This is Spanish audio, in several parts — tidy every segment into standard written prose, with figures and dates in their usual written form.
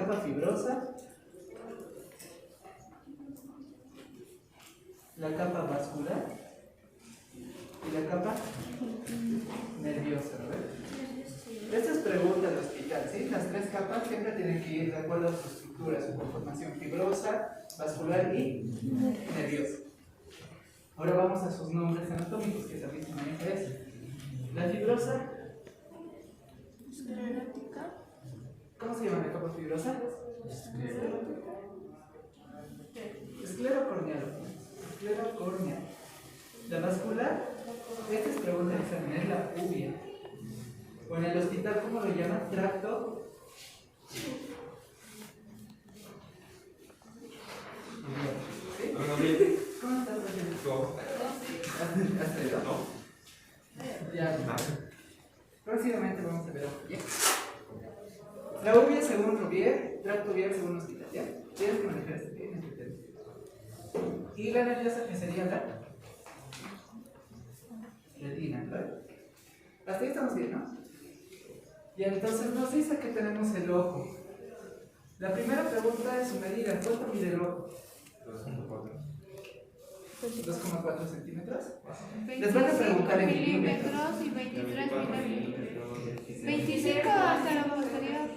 capa fibrosa, la capa vascular y la capa nerviosa, ¿no? Estas preguntas del hospital, ¿sí? Las tres capas siempre tienen que ir de acuerdo a su estructura, su conformación fibrosa, vascular y nerviosa. Ahora vamos a sus nombres anatómicos, que también se maneja eso. La fibrosa, ¿cómo se llama la capa fibrosa? Esclerocorneal. Esclerocorneal. La vascular, esta es pregunta de examen, es la uvea. O en el hospital, ¿cómo lo llaman? Tracto. ¿Sí? ¿Cómo estás haciendo? ¿Has leído? Ya. Próximamente vamos a ver. La uvea según Rouvier, tracto uvear según hospital, ¿ya? Tienes que manejar este bien, este tema. Y la nerviosa, que sería la retina, ¿verdad? Hasta ahí estamos bien, ¿no? Y entonces nos dice que tenemos el ojo. La primera pregunta es su medida. ¿Cuánto mide el ojo? 2,4 centímetros. Les van a preguntar en milímetros. Y 23 milímetros. 25 antero-posterior.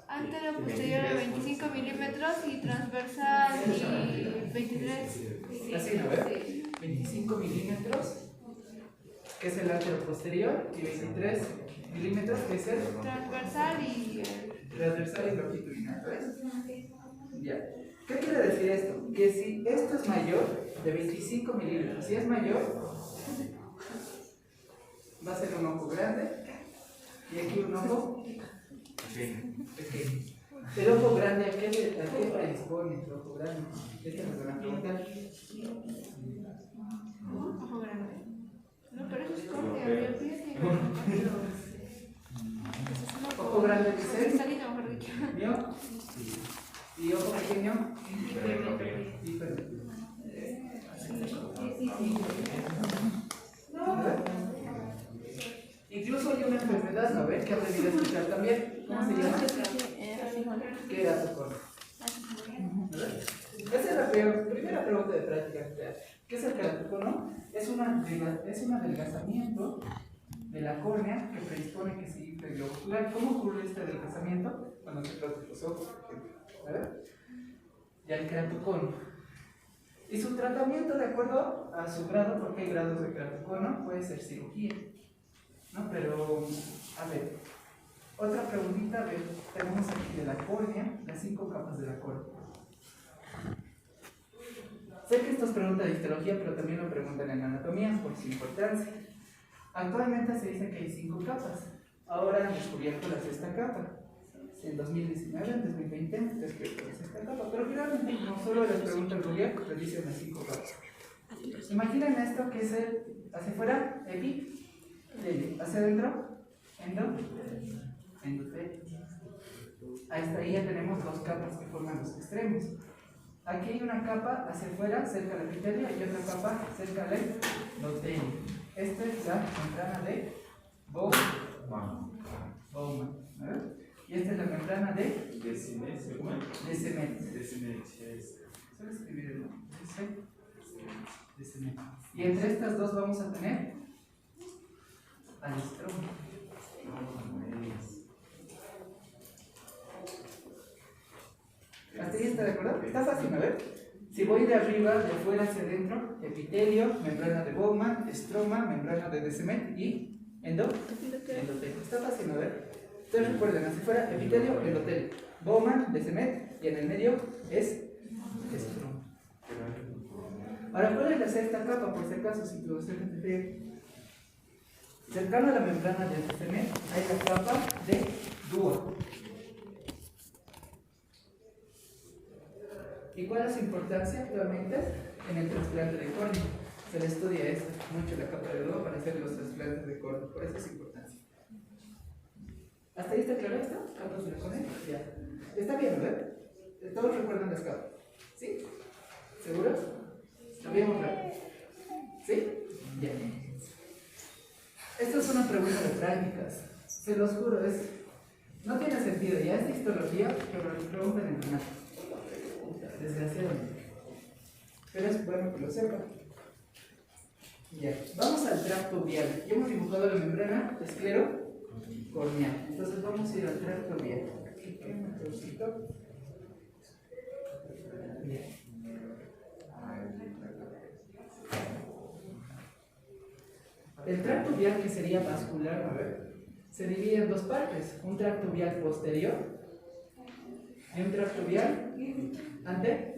Antero-posterior de 25 milímetros y transversal y 23. Así, ¿no ves? 25 milímetros, que es el antero-posterior, y 23 milímetros, que es el Transversal y longitudinal, ¿ves? Ya. ¿Qué quiere decir esto? Que si esto es mayor de 25 milímetros, si es mayor, va a ser un ojo grande y aquí un ojo pequeño. El ojo grande, ¿a qué predispone el ojo grande? Esta nos van a preguntar. ojo grande. No, pero eso es córnea. Ojo grande, dice. Salida, mejor dicho. ¿Mío? Y ojo pequeño. Hipermetropía. Incluso hay una enfermedad, ¿no ven? Que han debido escuchar también. ¿Cómo se llama? Queratocono. Esa es la primera pregunta de práctica. ¿Qué es el queratocono? Es un adelgazamiento de la córnea que predispone que se infle el globo ocular. ¿Cómo ocurre este adelgazamiento? Cuando se trata de los ojos, por ejemplo. ¿Verdad? Ya el queratocono. Y su tratamiento, de acuerdo a su grado, porque hay grados de queratocono, puede ser cirugía, ¿no? Pero, a ver, otra preguntita, a ver, tenemos aquí de la córnea, las 5 capas de la córnea. Sé que esto es pregunta de histología, pero también lo preguntan en anatomía por su importancia. Actualmente se dice que hay 5 capas. Ahora han descubierto la 6ª capa. En 2019, en 2020, han descubierto la 6ª capa. Pero finalmente, no solo les pregunta el gobierno, les dicen las 5 capas. Imaginen esto que es el, hacia afuera, epi, hacia adentro, endotelio. Hasta ahí ya tenemos 2 capas que forman los extremos. Aquí hay una capa hacia afuera, cerca del epitelio, y otra capa cerca del endotelio. Esta es la membrana de Bowman. Y esta es la membrana de Descemet. Solo escribir el nombre. Descemet. Y entre estas dos vamos a tener al estroma. ¿Hasta ahí está de acuerdo? Está fácil, a ver. Si voy de arriba, de afuera hacia adentro, epitelio, membrana de Bowman, estroma, membrana de Descemet y endotelio. Está fácil, a ver. Ustedes recuerden, hacia afuera, epitelio, endotelio. Bowman, Descemet y en el medio es estroma. Ahora, ¿cuál es la 6ª capa? Por si acaso, si tu docente te pide. Cercano a la membrana del Descemet hay la capa de Dua. ¿Y cuál es su importancia actualmente en el trasplante de córnea? Se le estudia esto, mucho la capa de Dua para hacer los trasplantes de córnea, por eso es importancia. ¿Hasta ahí está claro esto? ¿Capas de la córnea? Ya. Está bien, ¿verdad? Todos recuerdan las capas. ¿Sí? ¿Seguros? Lo vemos rápido. ¿Sí? Bien. Esta es una pregunta de prácticas. Se los juro, es No tiene sentido, ya es histología, pero les preguntan en nada. Desgraciadamente. Pero es bueno que lo sepan. Ya, vamos al tracto vial. Ya hemos dibujado la membrana esclero corneal. Entonces vamos a ir al tracto vial. Aquí tengo un trocito. Bien. El tracto vial, que sería vascular, a ver, se divide en dos partes: un tracto vial posterior y un tracto vial anterior.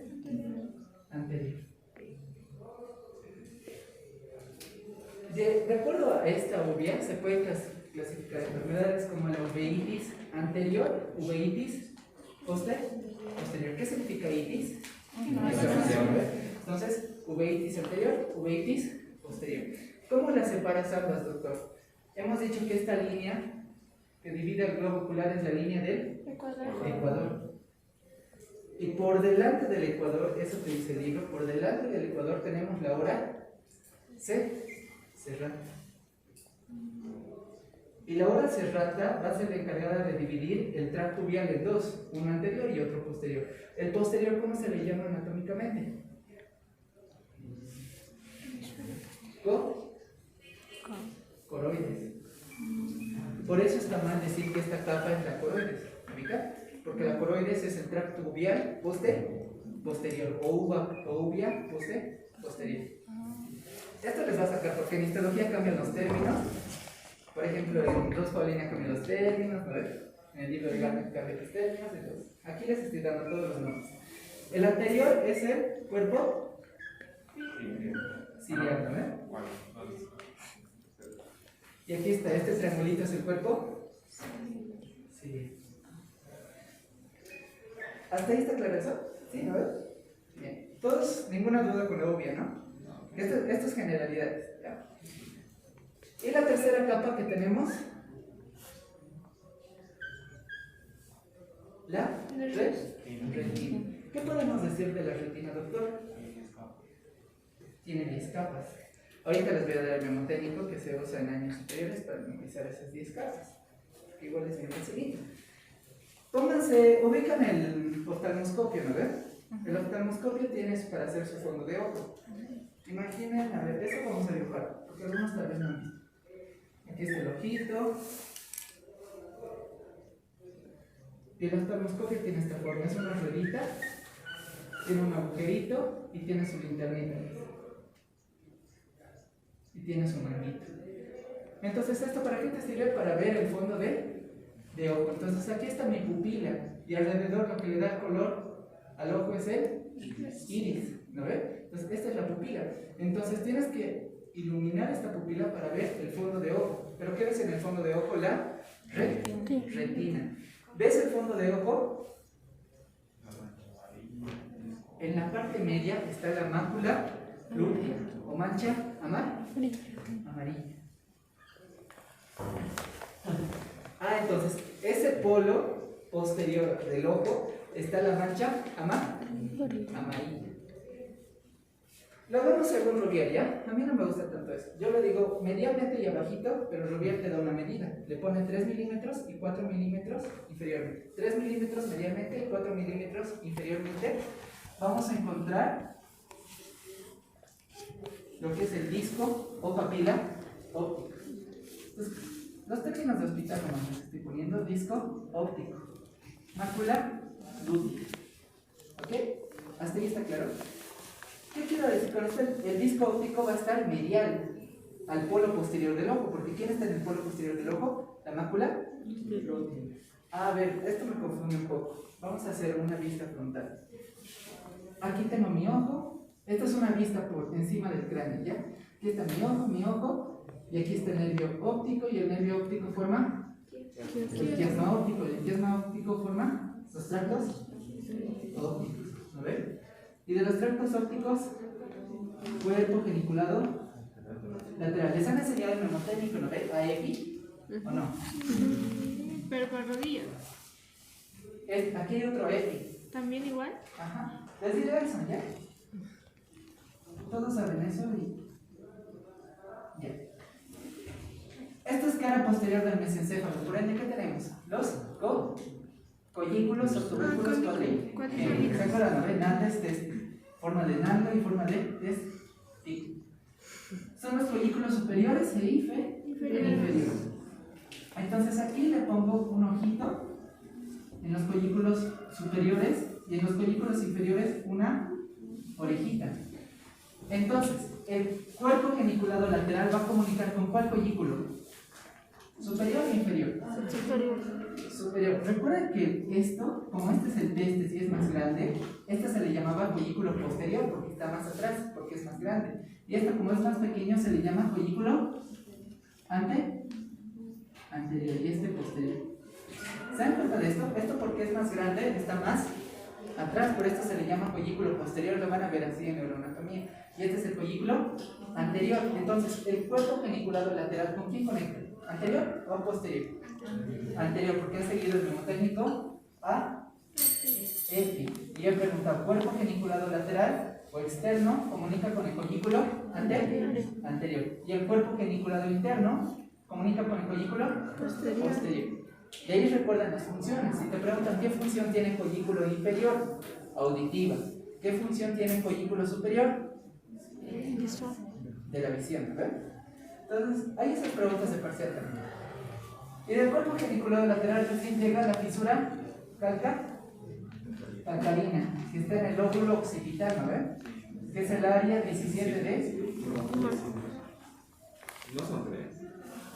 De acuerdo a esta uvea, se pueden clasificar enfermedades como la uveitis anterior, uveitis posterior. ¿Qué significa itis? Entonces, uveitis anterior, uveitis posterior. ¿Cómo las separas ambas, doctor? Hemos dicho que esta línea que divide el globo ocular es la línea del ecuador. Y por delante del ecuador, eso te dice el libro, por delante del ecuador tenemos la hora serrata. Y la hora serrata va a ser la encargada de dividir el tracto vial en dos, uno anterior y otro posterior. El posterior, ¿cómo se le llama anatómicamente? Coroides. Por eso está mal decir que esta capa es la coroides, ¿ubica? Porque la coroides es el tracto vial posterior, o uvea posterior. Esto les va a sacar, porque en histología cambian los términos. Por ejemplo, en Dos Paulina cambian los términos, ¿no? En el libro de Garnet cambian los términos. Entonces, aquí les estoy dando todos los nombres. El anterior es el cuerpo ciliar, ¿no? Y aquí está, este triangulito es el cuerpo ciliar. ¿Hasta ahí está claro eso? ¿Sí? ¿No ves? Bien. Todos, ninguna duda con la uvea, ¿no? Esto es generalidades, ¿ya? Y la tercera capa que tenemos, la retina. ¿Qué podemos decir de la retina, doctor? Tiene 10 capas. Ahorita les voy a dar el memotécnico que se usa en años superiores para memorizar esas 10 capas. Igual es bien facilito. Ubican el oftalmoscopio, ¿no ven? El oftalmoscopio tienes para hacer su fondo de ojo. Imaginen, a ver, eso vamos a dibujar, porque algunos tal vez no han visto. Aquí está el ojito. Y el oftalmoscopio tiene esta forma, es una ruedita, tiene un agujerito y tiene su linternita. Y tiene su manguito. Entonces, ¿esto para qué te sirve? Para ver el fondo de ojo. Entonces, aquí está mi pupila y alrededor lo que le da color al ojo es el iris, ¿no ves? Entonces, esta es la pupila. Entonces, tienes que iluminar esta pupila para ver el fondo de ojo. ¿Pero qué ves en el fondo de ojo? La retina. ¿Ves el fondo de ojo? En la parte media está la mácula lútea o mancha amarilla. Entonces, ese polo posterior del ojo está la mancha amarilla. Lo vemos según Rouvier, ¿ya? A mí no me gusta tanto eso. Yo lo digo medianamente y abajito, pero Rouvier te da una medida. Le pone 3 milímetros y 4 milímetros inferiormente. 3 milímetros medianamente y 4 milímetros inferiormente. Vamos a encontrar lo que es el disco o papila óptica. Entonces, los términos de hospital nomás les estoy poniendo: disco óptico, mácula lútea. ¿Ok? ¿Hasta ahí está claro? ¿Qué quiero decir con esto? El disco óptico va a estar medial al polo posterior del ojo, porque ¿quién está en el polo posterior del ojo? La mácula lútea. A ver, esto me confunde un poco. Vamos a hacer una vista frontal. Aquí tengo mi ojo. Esta es una vista por encima del cráneo, ¿ya? Aquí está mi ojo, y aquí está el nervio óptico, y el nervio óptico forma el quiasma óptico, y el quiasma óptico forma los tractos ópticos, ¿no ven? Y de los tractos ópticos, cuerpo geniculado lateral. ¿Les han enseñado el mnemotécnico, no ven? ¿A EPI o no? Pero para rodillas. Aquí hay otro EPI. ¿También igual? Ajá. Les diré eso, ¿ya? Todos saben eso y... ya. Esto es cara posterior del mesencéfalo. Por ende, ¿qué tenemos? Los Collículos o tubérculos cuadrigénicos. ¿Se acuerdan? ¿No? Nantes, forma de nalga y forma de testículo. Son los collículos superiores e inferiores. Entonces aquí le pongo un ojito en los collículos superiores y en los collículos inferiores una orejita. Entonces, el cuerpo geniculado lateral va a comunicar con ¿cuál collículo? ¿Superior o inferior? Superior. Recuerden que esto, como este es el teste, si es más grande, este se le llamaba collículo posterior porque está más atrás, porque es más grande. Y esto, como es más pequeño, se le llama collículo anterior y este posterior. ¿Se dan cuenta de esto? Esto porque es más grande, está más atrás, por esto se le llama collículo posterior, lo van a ver así en neuroanatomía. Y este es el collículo anterior. Entonces, el cuerpo geniculado lateral, ¿con quién conecta? ¿Anterior o posterior? Anterior, porque ha seguido el mnemotécnico a epi. Y he preguntado, ¿cuerpo geniculado lateral o externo comunica con el collículo anterior? Y el cuerpo geniculado interno comunica con el collículo posterior. Y ahí recuerdan las funciones. Si te preguntan qué función tiene collículo inferior, auditiva. ¿Qué función tiene collículo superior? De la visión, ¿verdad? Entonces, hay esas preguntas de parcial también. Y del cuerpo geniculado lateral recién llega la fisura calcarina, que está en el lóbulo occipital, ¿no ven? Que es el área 17 de... No son 3.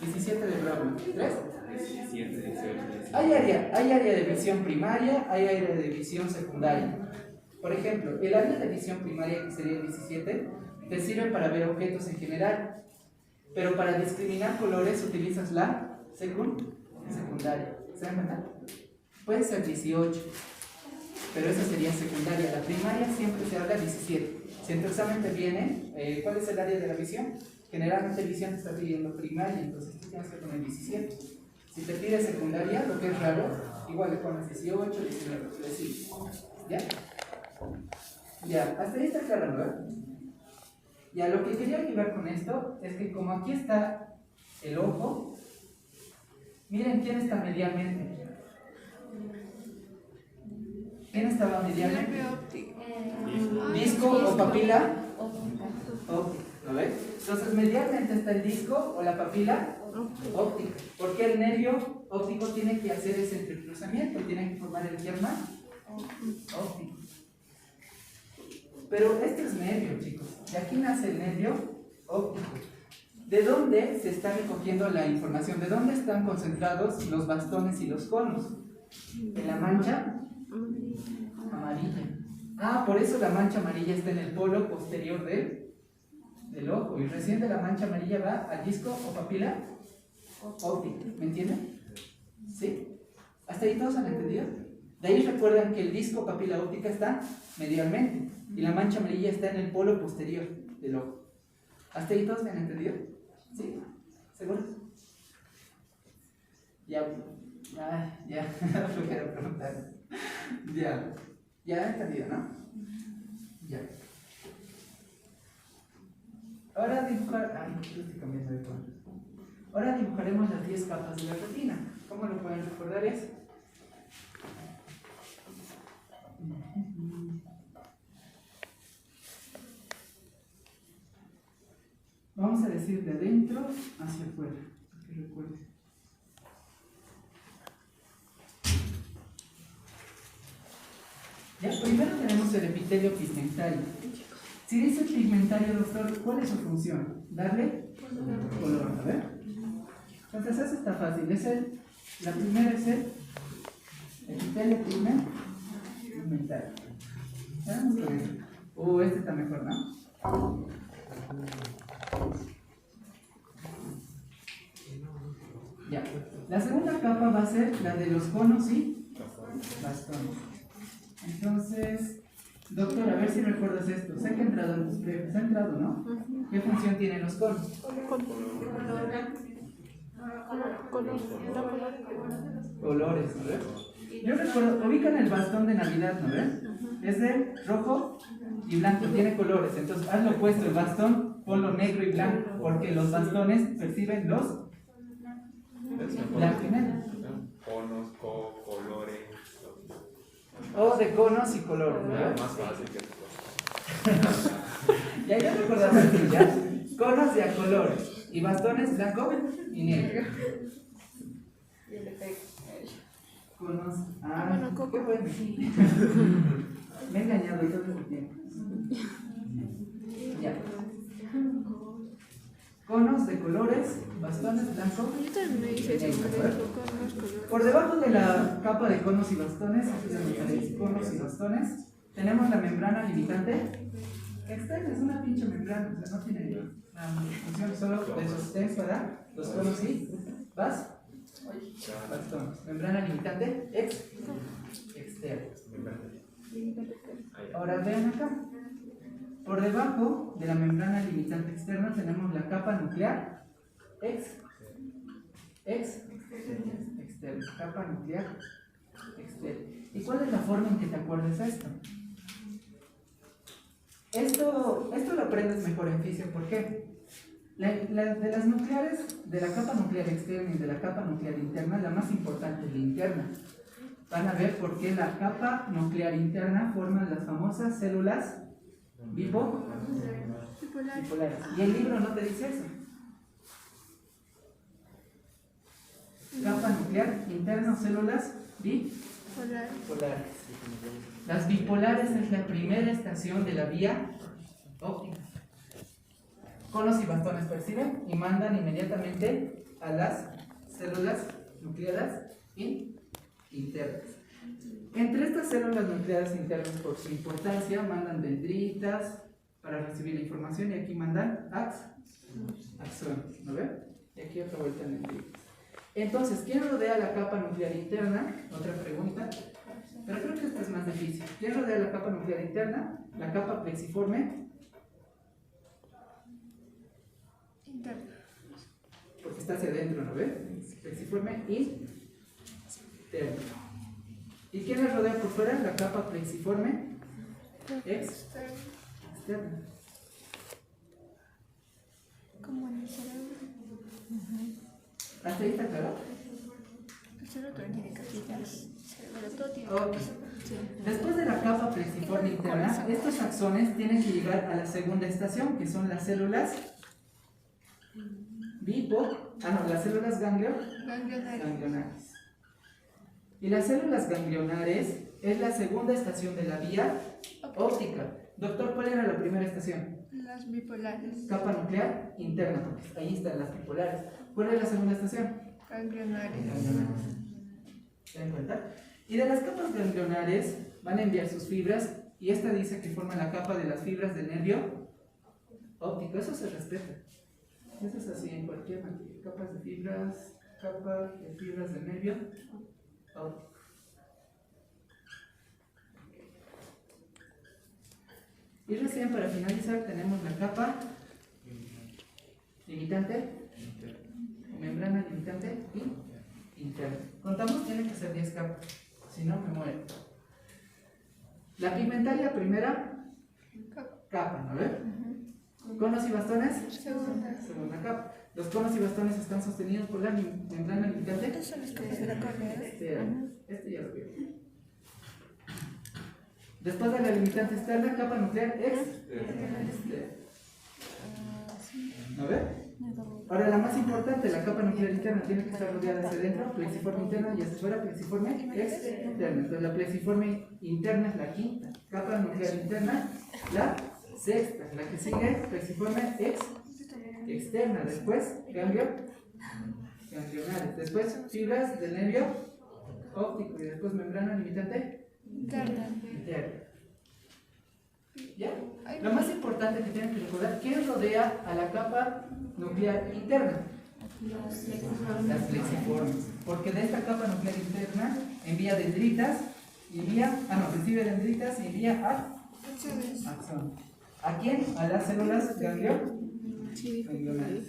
17 del lóbulo. ¿3? 17, 18. Hay área de visión primaria, hay área de visión secundaria. Por ejemplo, el área de visión primaria, que sería el 17, te sirve para ver objetos en general. Pero para discriminar colores utilizas la secundaria. ¿Se dan cuenta? Puede ser 18, pero esa sería secundaria. La primaria siempre se habla 17. Si en tu examen te viene, ¿cuál es el área de la visión? Generalmente visión te está pidiendo primaria, entonces tú tienes que poner 17. Si te pide secundaria, lo que es raro, igual le pones 18, 19, así. ¿Ya? Ya, hasta ahí está claro, ¿verdad? Ya, lo que quería llevar con esto es que como aquí está el ojo, miren quién está medialmente. ¿Quién estaba medialmente? ¿Disco o papila? Óptica, ¿lo ves? Entonces, medialmente está el disco o la papila óptica. Porque el nervio óptico tiene que hacer ese entrecruzamiento, tiene que formar el quiasma óptico. Pero este es nervio, chicos. De aquí nace el nervio óptico. ¿De dónde se está recogiendo la información? ¿De dónde están concentrados los bastones y los conos? En la mancha amarilla. Ah, por eso la mancha amarilla está en el polo posterior del ojo. Y recién de la mancha amarilla va al disco o papila óptica. ¿Me entienden? ¿Sí? ¿Hasta ahí todos han entendido? De ahí recuerdan que el disco papila óptica está medialmente y la mancha amarilla está en el polo posterior del ojo. ¿Hasta ahí todos me han entendido? ¿Sí? ¿Seguros? Ya, no quiero preguntar. Ya he entendido, ¿no? Ya. Ahora estoy cambiando de color. Ahora dibujaremos las 10 capas de la retina. ¿Cómo lo pueden recordar eso? Vamos a decir de adentro hacia afuera, para que recuerden. Ya, primero tenemos el epitelio pigmentario. Si dice pigmentario, doctor, ¿cuál es su función? Darle color, a ver. Entonces eso está fácil. La primera es el epitelio pigmentario. Vamos con eso. Este está mejor, ¿no? Ya. La segunda capa va a ser la de los conos y bastones. Entonces, doctor, a ver si recuerdas esto. Sé que ha entrado en tus previos. ¿Ha entrado, no? ¿Qué función tienen los conos? Colores, ¿no ves? Yo recuerdo, ubican el bastón de Navidad, ¿no ves? Es de rojo y blanco, tiene colores. Entonces, hazlo opuesto, el bastón, ponlo negro y blanco, porque los bastones perciben los blanco y negro. conos, colores. O de conos y colores, ¿no? Más fácil que esto. Ya recordamos que ya. Conos de a colores. Y bastones blanco y negro. Y le pego. Conos. Bueno, Coco. qué bueno. Me he engañado todo el tiempo. Ya. Conos de colores, bastones blanco. Yo también me hice eso, pero con los colores. Por debajo de la capa de conos y bastones, aquí es donde sale conos y bastones, tenemos la membrana limitante externa, es una pinche membrana, o sea, no tiene nada de función, solo de sostén para los conos y bastones. Membrana limitante externa. Ahora vean acá. Por debajo de la membrana limitante externa tenemos la capa nuclear externa. Capa nuclear externa. ¿Y cuál es la forma en que te acuerdas esto? Esto lo aprendes mejor en física. ¿Por qué? De las nucleares, de la capa nuclear externa y de la capa nuclear interna, la más importante es la interna. Van a ver por qué la capa nuclear interna forma las famosas células bipolares. Y el libro no te dice eso. Capa nuclear interna, células bipolares. Las bipolares es la primera estación de la vía óptica. Conos y bastones perciben y mandan inmediatamente a las células nucleares internas. Entre estas células nucleares internas, por su importancia, mandan dendritas para recibir la información y aquí mandan axones, ¿no ven? Y aquí otra vuelta en dendritas. Entonces, ¿quién rodea la capa nuclear interna? Otra pregunta, pero creo que esta es más difícil. ¿Quién rodea la capa nuclear interna? La capa plexiforme. Interna. Porque está hacia adentro, ¿no ven? Plexiforme interna. ¿Y quién la rodea por fuera? La capa plexiforme externa. Como en el cerebro. ¿Hasta ahí está claro? El cerebro también tiene casillas. Pero todo tiene Ok. Sí. Después de la capa plexiforme interna, estos axones tienen que llegar a la segunda estación, que son las células las células ganglionares. Y las células ganglionares es la segunda estación de la vía óptica. Doctor, ¿cuál era la primera estación? Las bipolares. Capa nuclear interna, porque ahí están las bipolares. ¿Cuál es la segunda estación? Ganglionares. ¿Se dan cuenta? Y de las capas ganglionares van a enviar sus fibras, y esta dice que forma la capa de las fibras del nervio óptico. Eso se respeta. Eso es así en cualquier materia. Capa de fibras del nervio óptico. Y recién para finalizar tenemos la capa limitante, membrana limitante y interna. Contamos, tiene que ser 10 capas, si no me muero. La pigmentaria primera capa, ¿no ves? Conos y bastones, segunda capa. Los conos y bastones están sostenidos por la membrana limitante. Estas son las capas de la córnea. Este ya lo veo. Después de la limitante externa, capa nuclear externa. ¿No ves? Ahora la más importante, la capa nuclear interna tiene que estar rodeada hacia adentro, plexiforme interna, y hacia afuera plexiforme externa. Entonces la plexiforme interna es la quinta, capa nuclear interna la sexta, la que sigue plexiforme externa, después ganglionares, después fibras del nervio óptico y después membrana limitante interna. ¿Ya? Lo más importante que tienen que recordar, ¿quién rodea a la capa nuclear interna? Las plexiformes. Porque de esta capa nuclear interna envía dendritas, recibe dendritas y envía axón. ¿A quién? A las células ganglionares.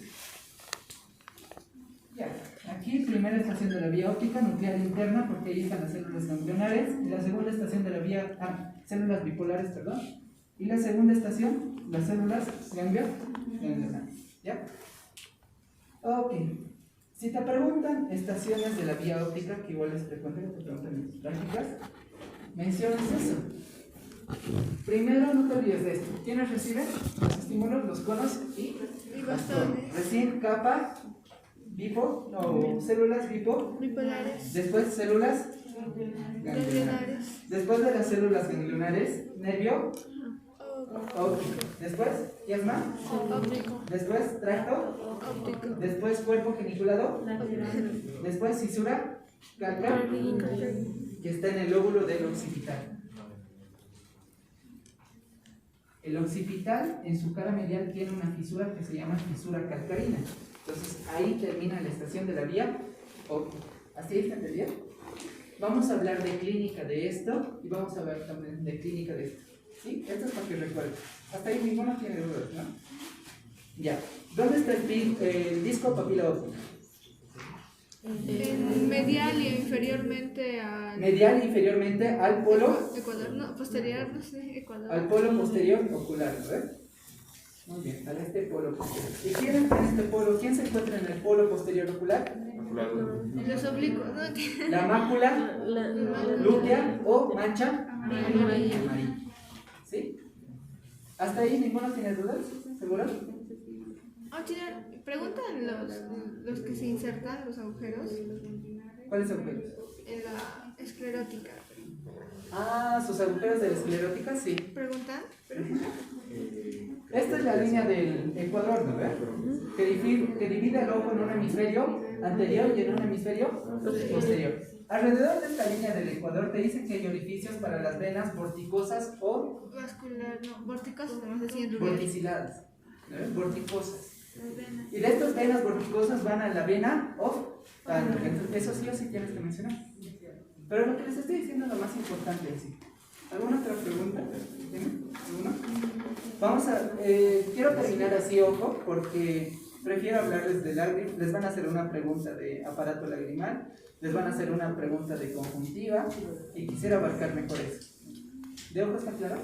Ya. Aquí primera estación de la vía óptica nuclear interna, porque ahí están las células ganglionares, y la segunda estación de la vía células bipolares, perdón. Y la segunda estación, las células ganglionares. ¿Ya? Ok. Si te preguntan estaciones de la vía óptica, que igual es frecuente que te preguntan en tus prácticas, menciones eso. Primero, no te olvides de esto. ¿Quiénes reciben los estímulos, los conos y bastones? Recién capa, bipo, o células bipo. Bipolares. Después células ganglionares. Ganglionares. Después de las células ganglionares, nervio óptico. Después, quiasma. Óptico. Después, tracto. Óptico. Después, cuerpo geniculado. Después, fisura calca, que está en el lóbulo del occipital. El occipital en su cara medial tiene una fisura que se llama fisura calcarina. Entonces ahí termina la estación de la vía óptica. ¿Así está entendido? Vamos a hablar de clínica de esto y vamos a hablar también de clínica de esto. ¿Sí? Esto es para que recuerden. Hasta ahí ninguno tiene dudas, ¿no? Ya. ¿Dónde está el disco papila óptica? Medial y inferiormente al... Medial e inferiormente al polo. Ecuador, no, posterior, no sé, Ecuador. Al polo posterior ocular, ¿verdad? Muy bien, a este polo posterior. ¿Y quién está en este polo? ¿Quién se encuentra en el polo posterior ocular? En los oblicuos, ¿no? La mácula lútea o mancha amarilla. ¿Sí? ¿Hasta ahí ninguno tiene dudas? ¿Seguro? Oh, Chile, preguntan los que se insertan los agujeros ¿Cuáles agujeros? en la esclerótica. Ah, sus agujeros de la esclerótica, sí. ¿Preguntan? Esta es la línea del ecuador, ¿no? ¿Verdad? Que divide el ojo en un hemisferio anterior y en un hemisferio posterior. Alrededor de esta línea del ecuador te dice que hay orificios para las venas vorticosas o Vascular, no, vorticosas, no sé si en rubias. vorticiladas, ¿no? Vorticosas. Las venas. Y de estas venas vorticosas van a la vena oftalmo. Entonces, eso sí o sí tienes que mencionar. Pero lo que les estoy diciendo es lo más importante en sí. ¿Alguna otra pregunta? ¿Tienen? ¿Alguna? Vamos a... quiero terminar así, ojo, porque prefiero hablarles de lágrimas. Les van a hacer una pregunta de aparato lagrimal, les van a hacer una pregunta de conjuntiva y quisiera abarcar mejor eso. ¿De ojo está claro?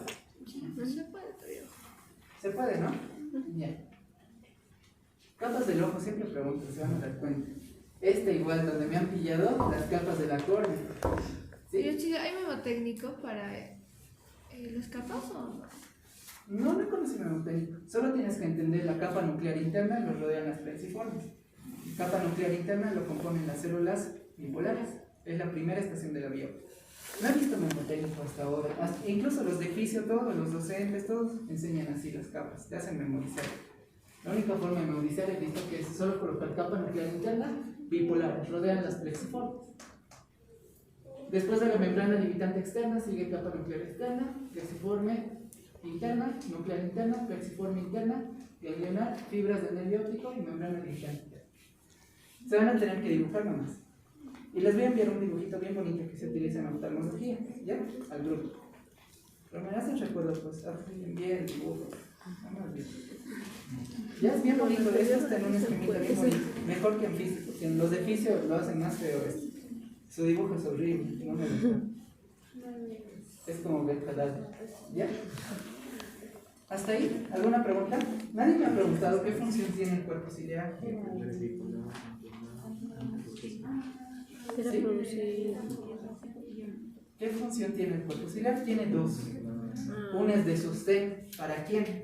No se puede todavía. ¿Se puede, no? Bien. Capas del ojo, siempre pregunto, se van a dar cuenta. Igual, donde me han pillado las capas de la córnea. ¿Sí? Pero, chica, ¿hay memotécnico para las capas o no? No conocí memotécnico. Solo tienes que entender la capa nuclear interna, lo rodean las plexiformes. La capa nuclear interna lo componen las células bipolares. Es la primera estación de la vía. No he visto memotécnico hasta ahora. Incluso los de fisio, todos los docentes, todos enseñan así las capas, te hacen memorizar. La única forma de memorizar he visto que es solo colocar capa nuclear interna, bipolares, rodean las plexiformes. Después de la membrana limitante externa sigue capa nuclear externa, plexiforme interna, nuclear interna, plexiforme interna, ganglionar, fibras del nervio óptico y membrana limitante interna. Se van a tener que dibujar nomás. Y les voy a enviar un dibujito bien bonito que se utiliza en oftalmología, ¿ya? Al grupo. Pero me hacen recuerdo, pues, envié el dibujo. Ya es bien bonito, eso está en un esquemita bien bonito. Mejor que en físico, porque en los de fisio lo hacen más feo esto. Su dibujo es horrible, no me gusta. Es como Belcadal. ¿Ya? ¿Hasta ahí? ¿Alguna pregunta? Nadie me ha preguntado qué función tiene el cuerpo ciliar. ¿Sí? ¿Qué función tiene el cuerpo ciliar? Tiene dos. Una es de sostén. ¿Para quién?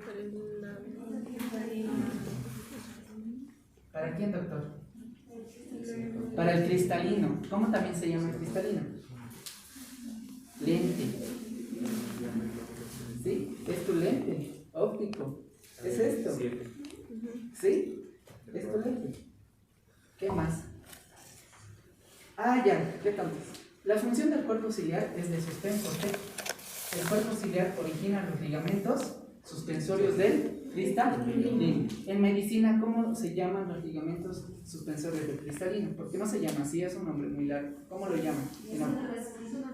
¿Para quién, doctor? Para el cristalino. ¿Cómo también se llama el cristalino? Lente. ¿Sí? Es tu lente óptico. ¿Es esto? ¿Sí? Es tu lente. ¿Qué más? Ah, ya, ¿qué tantos? La función del cuerpo ciliar es de sostén. ¿Por qué? El cuerpo ciliar origina los ligamentos suspensorios del cristalino. En medicina, ¿cómo se llaman los ligamentos suspensorios del cristalino? Porque no se llama así, es un nombre muy largo. ¿Cómo lo llaman?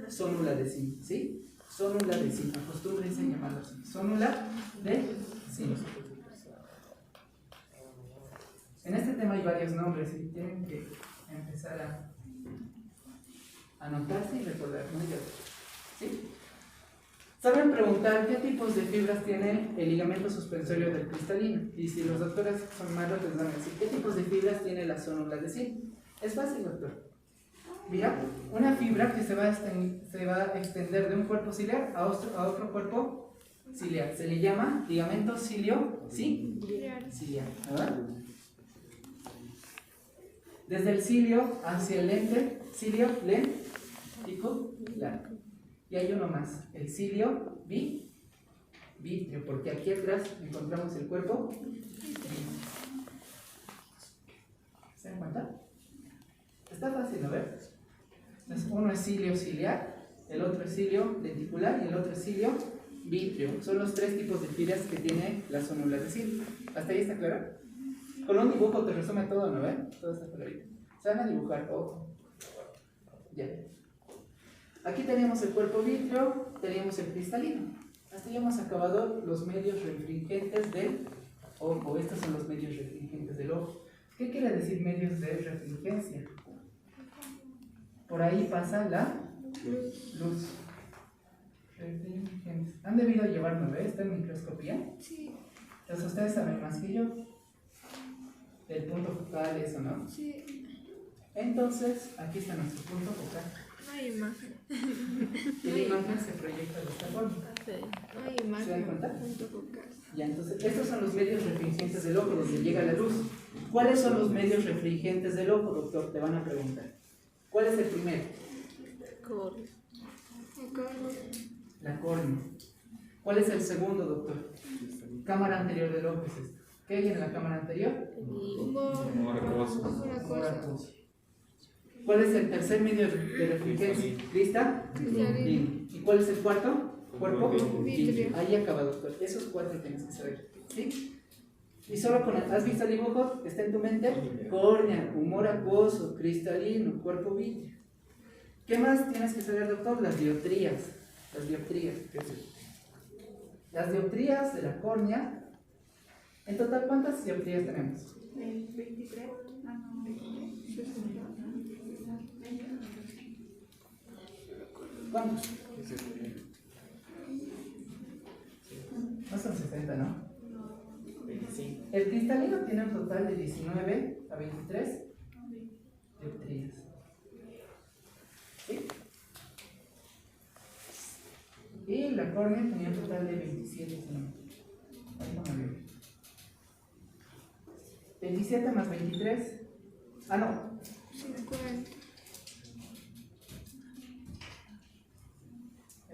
Sónula de zinc, ¿sí? Sónula de zinc, acostúmbrense a llamarlo así. Sónula de zinc. En este tema hay varios nombres y tienen que empezar a anotarse y recordar, ¿no? ¿Sí? Saben preguntar qué tipos de fibras tiene el ligamento suspensorio del cristalino. Y si los doctores son malos, les van a decir qué tipos de fibras tiene la zónula de zinc. Es fácil, doctor. Mira, una fibra que se va a extender de un cuerpo ciliar a otro cuerpo ciliar. Se le llama ligamento ciliar. ¿Verdad? Desde el cilio hacia el lente, cilio lenticular. Y hay uno más, el cilio vítreo, porque aquí atrás encontramos el cuerpo vítreo. ¿Se dan cuenta? Está fácil, ¿no ver? Entonces, uno es cilio ciliar, el otro es cilio lenticular y el otro es cilio vítreo. Son los tres tipos de fibras que tiene la zónula de cilio. ¿Hasta ahí está claro? Con un dibujo te resume todo, ¿no ven? Todo está clarito. Se van a dibujar, ojo. Ya. Aquí teníamos el cuerpo vítreo, teníamos el cristalino. Hasta ya hemos acabado los medios refringentes del ojo. Estos son los medios refringentes del ojo. ¿Qué quiere decir medios de refringencia? Por ahí pasa la luz. Refringentes. ¿Han debido llevar, no ve? ¿Está en microscopía? Sí. Entonces ustedes saben más que yo. El punto focal, eso, ¿no? Sí. Entonces, aquí está nuestro punto focal. No hay imagen. Y la imagen se proyecta de esta forma. No hay imagen. ¿Se dan cuenta? Punto focal. Ya, entonces, estos son los medios refringentes del ojo, donde llega la luz. ¿Cuáles son los medios refringentes del ojo, doctor? Te van a preguntar. ¿Cuál es el primero? La córnea. ¿Cuál es el segundo, doctor? Cámara anterior del ojo es esta. ¿Qué hay en la cámara anterior? Moracoso. Moracoso. ¿Cuál es el tercer medio de refringencia? Cristalino. ¿Y cuál es el cuarto? Cuerpo vítreo. Ahí acaba, doctor. Esos cuatro tienes que saber. ¿Sí? Y solo con el, ¿has visto el dibujo? Está en tu mente. Córnea, humor acuoso, cristalino, cuerpo vítreo. ¿Qué más tienes que saber, doctor? Las dioptrías. Las dioptrías. Las dioptrías de la córnea. En total, ¿cuántas dioptrías tenemos? 23. ¿Cuántos? No son 60, ¿no? 25. El cristalino tiene un total de 19 a 23 dioptrías. ¿Sí? Y la córnea tenía un total de 27, si no me equivoco. Ahí no me veo. 27 más 23. Ah, no. 50.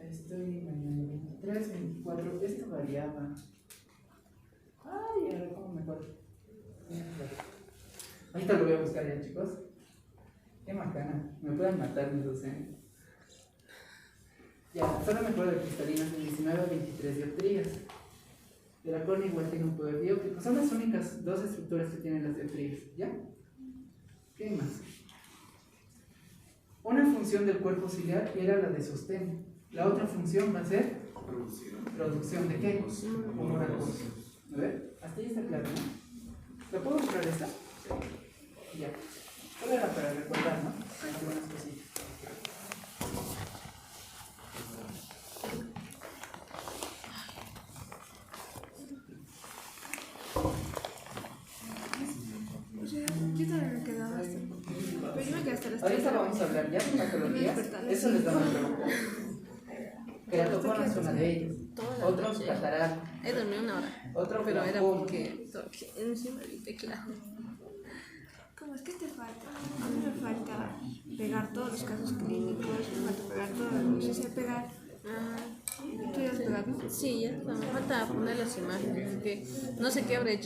Estoy en 23, 24. Esto variaba. Ay, a ver cómo me acuerdo. Ahorita lo voy a buscar ya, chicos. Qué macana. Me pueden matar mis docentes. Ya, solo me acuerdo de cristalinas de 19 a 23 dioptrías. De la córnea igual tiene un poder dióptrico. Son las únicas dos estructuras que tienen las dioptrías. ¿Ya? ¿Qué hay más? Una función del cuerpo ciliar era la de sostén. La otra función va a ser producción de qué? Humor acuoso. A ver, hasta ahí está claro, ¿no? ¿Lo puedo mostrar esta? Ya. Solo era para recordar, ¿no? Algunas cositas. Yo también me quedaba hasta. Pero yo me quedé hasta las 3. Ahorita vamos a hablar ya de patologías. Eso les da una pregunta. Queratocona es una de ellas. Otros catarata. He dormido una hora, Otro pero era glaucoma. porque encima del teclado. ¿Cómo es que te falta? A mí me falta pegar todos los casos clínicos, me falta pegar todo, no sé si pegar. ¿Tú ya has pegado? Sí, ya está. Me falta poner las imágenes, que no sé qué habré hecho.